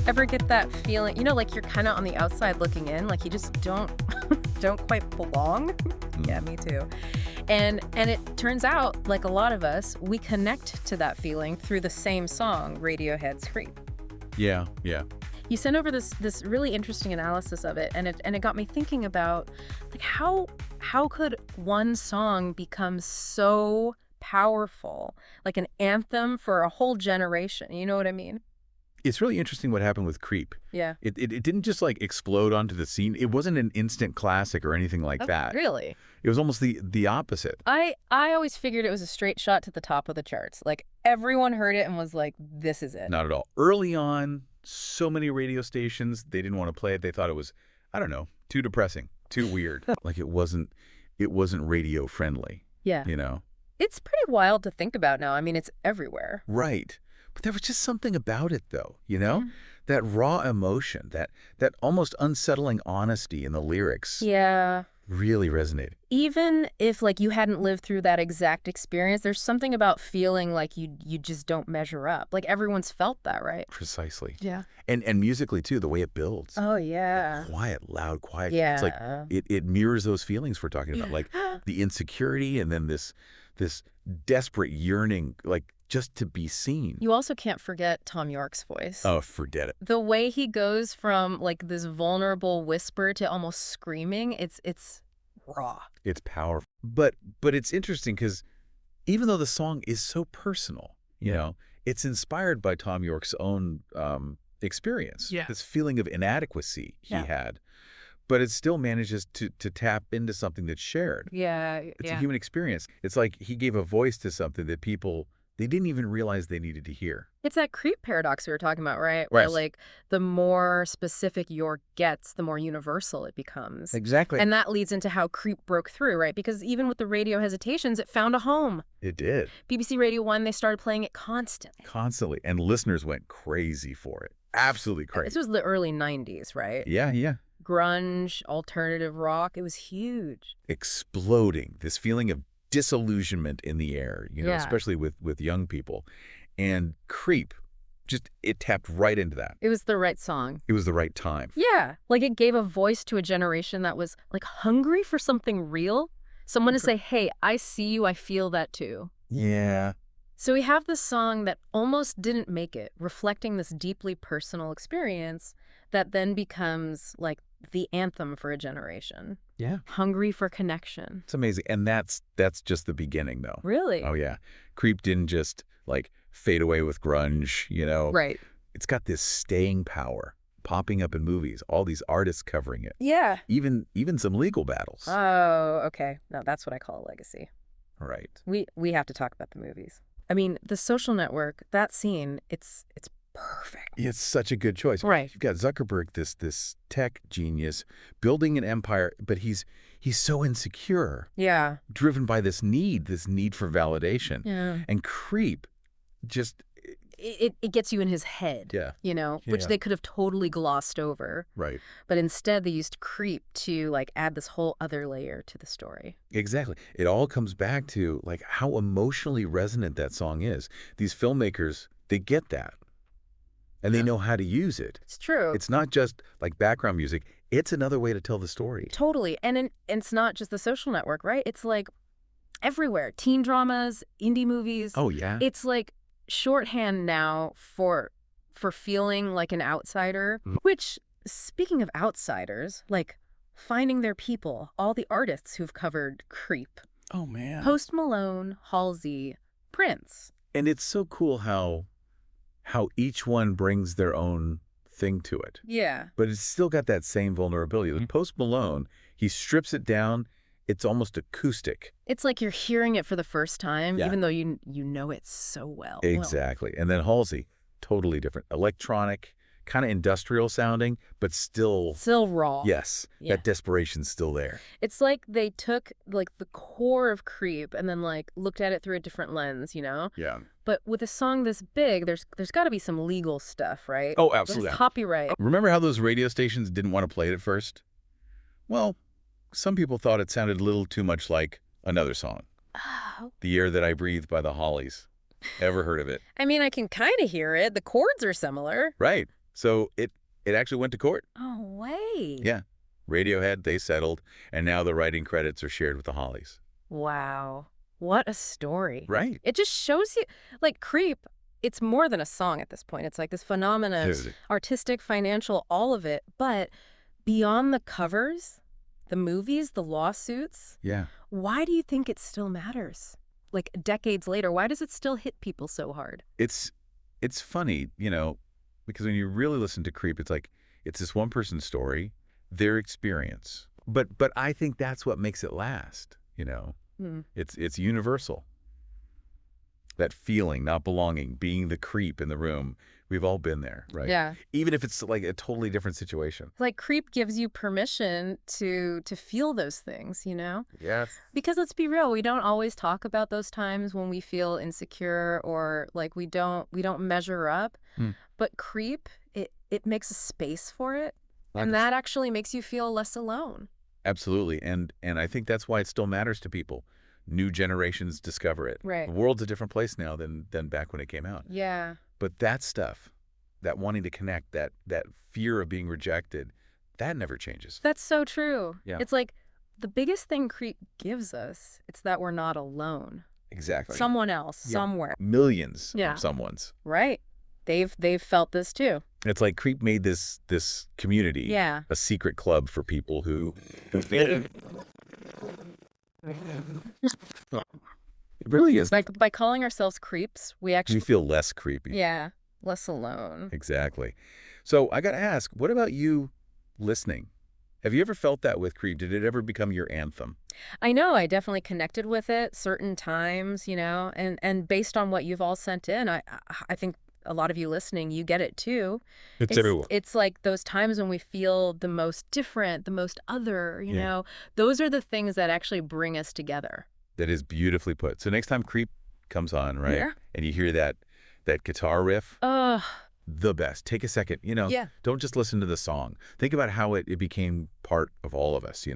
Ever get that feeling, like you're kind of on the outside looking in, like you just don't don't quite belong? Yeah, me too. And it turns out, like a lot of us, we connect to that feeling through the same song, Radiohead's Creep. Yeah, yeah. You sent over this really interesting analysis of it, and it got me thinking about like how could one song become so powerful, like an anthem for a whole generation? You know what I mean? It's really interesting what happened with Creep. Yeah. It didn't just like explode onto the scene. It wasn't an instant classic or anything like that. Really? It was almost the opposite. I always figured it was a straight shot to the top of the charts. Like everyone heard it and was like, this is it. Not at all. Early on, so many radio stations, they didn't want to play it. They thought it was, I don't know, too depressing, too weird. Like it wasn't radio friendly. Yeah. You know? It's pretty wild to think about now. I mean, it's everywhere. Right. But there was just something about it, though, you know? Mm. That raw emotion, that almost unsettling honesty in the lyrics Yeah. really resonated. Even if, like, you hadn't lived through that exact experience, there's something about feeling like you just don't measure up. Like, everyone's felt that, right? Precisely. Yeah. And musically, too, the way it builds. Oh, yeah. Quiet, loud, quiet. Yeah. It's like it mirrors those feelings we're talking about, like the insecurity and then this desperate yearning, like, just to be seen. You also can't forget Thom Yorke's voice. Oh, forget it. The way he goes from, like, this vulnerable whisper to almost screaming, it's raw. It's powerful. But it's interesting because even though the song is so personal, you know, it's inspired by Thom Yorke's own experience. Yeah. This feeling of inadequacy he had. But it still manages to tap into something that's shared. Yeah. It's a human experience. It's like he gave a voice to something that people, they didn't even realize they needed to hear. It's that creep paradox we were talking about, right? Right. Where, like, the more specific Yorke gets, the more universal it becomes. Exactly. And that leads into how Creep broke through, right? Because even with the radio hesitations, it found a home. It did. BBC Radio 1, they started playing it constantly. Constantly. And listeners went crazy for it. Absolutely crazy. This was the early 90s, right? Yeah, yeah. Grunge, alternative rock, it was huge. Exploding. This feeling of disillusionment in the air, you know, especially with young people. And Creep, just, it tapped right into that. It was the right song. It was the right time. Yeah. Like, it gave a voice to a generation that was, like, hungry for something real. Someone to say, hey, I see you, I feel that too. Yeah. So we have this song that almost didn't make it, reflecting this deeply personal experience that then becomes, like, the anthem for a generation. Yeah. Hungry for connection. It's amazing. And that's just the beginning, though. Really? Oh, yeah. Creep didn't just, like, fade away with grunge, you know? Right. It's got this staying power, popping up in movies, all these artists covering it. Yeah. Even some legal battles. Oh, okay. No, that's what I call a legacy. Right. We have to talk about the movies. I mean, The Social Network, that scene, it's perfect. It's such a good choice. Right. You've got Zuckerberg, this tech genius, building an empire, but he's so insecure. Yeah. Driven by this need for validation. Yeah. And Creep just... It gets you in his head, you know, which they could have totally glossed over. Right. But instead they used Creep to, like, add this whole other layer to the story. Exactly. It all comes back to, like, how emotionally resonant that song is. These filmmakers, they get that. And they know how to use it. It's true. It's not just, like, background music. It's another way to tell the story. Totally. And it's not just The Social Network, right? It's, like, everywhere. Teen dramas, indie movies. Oh, yeah. It's, like, shorthand now for feeling like an outsider, which, speaking of outsiders, like finding their people, all the artists who've covered Creep. Oh, man. Post Malone, Halsey, Prince. And it's so cool how each one brings their own thing to it. Yeah. But it's still got that same vulnerability. With Post Malone, he strips it down. It's almost acoustic. It's like you're hearing it for the first time, Yeah. even though you know it so well. Exactly. And then Halsey, totally different. Electronic, kind of industrial sounding, but still raw. Yes. Yeah. That desperation's still there. It's like they took, like, the core of Creep and then, like, looked at it through a different lens, you know? Yeah. But with a song this big, there's got to be some legal stuff, right? Oh, absolutely. There's copyright. Remember how those radio stations didn't want to play it at first? Well, some people thought it sounded a little too much like another song. Oh. The Air That I Breathe by the Hollies. Ever heard of it? I mean, I can kind of hear it. The chords are similar. Right. So it actually went to court. Oh, way. Yeah. Radiohead, they settled, and now the writing credits are shared with the Hollies. Wow. What a story. Right. It just shows you, like, Creep, it's more than a song at this point. It's like this phenomenon, Dude. artistic, financial, all of it. But beyond the covers, the movies, the lawsuits, Yeah. why do you think it still matters? Like, decades later, why does it still hit people so hard? It's funny, because when you really listen to Creep, it's like it's this one person's story, their experience. But I think that's what makes it last, It's universal. That feeling, not belonging, being the creep in the room. We've all been there, right? Yeah. Even if it's like a totally different situation. Like, Creep gives you permission to feel those things, Yes. Because let's be real, we don't always talk about those times when we feel insecure or like we don't measure up. But Creep, it makes a space for it. And that actually makes you feel less alone. Absolutely. And I think that's why it still matters to people. New generations discover it. Right. The world's a different place now than back when it came out. Yeah. But that stuff, that wanting to connect, that fear of being rejected, that never changes. That's so true. Yeah. It's like the biggest thing Creep gives us, it's that we're not alone. Exactly. Someone else, somewhere. Millions Yeah. of someone's. Right. They've felt this too. It's like Creep made this community, Yeah. a secret club for people who it really is. Like, by calling ourselves creeps, we We actually, feel less creepy. yeah, less alone. Exactly. So I got to ask, what about you listening? Have you ever felt that with Creep? Did it ever become your anthem? I know I definitely connected with it certain times, and based on what you've all sent in, I think a lot of you listening, you get it too. It's everywhere. It's like those times when we feel the most different, the most other, Yeah. Those are the things that actually bring us together. That is beautifully put. So next time Creep comes on, right? Yeah. And you hear that guitar riff, Ugh. the best. Take a second, Yeah. don't just listen to the song. Think about how it became part of all of us,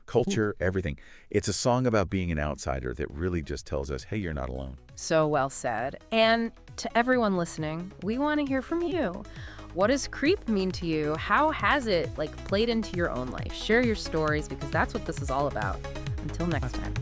Culture, everything. It's a song about being an outsider that really just tells us, hey, you're not alone. So well said. And to everyone listening, we want to hear from you. What does Creep mean to you? How has it played into your own life? Share your stories because that's what this is all about. Until next time.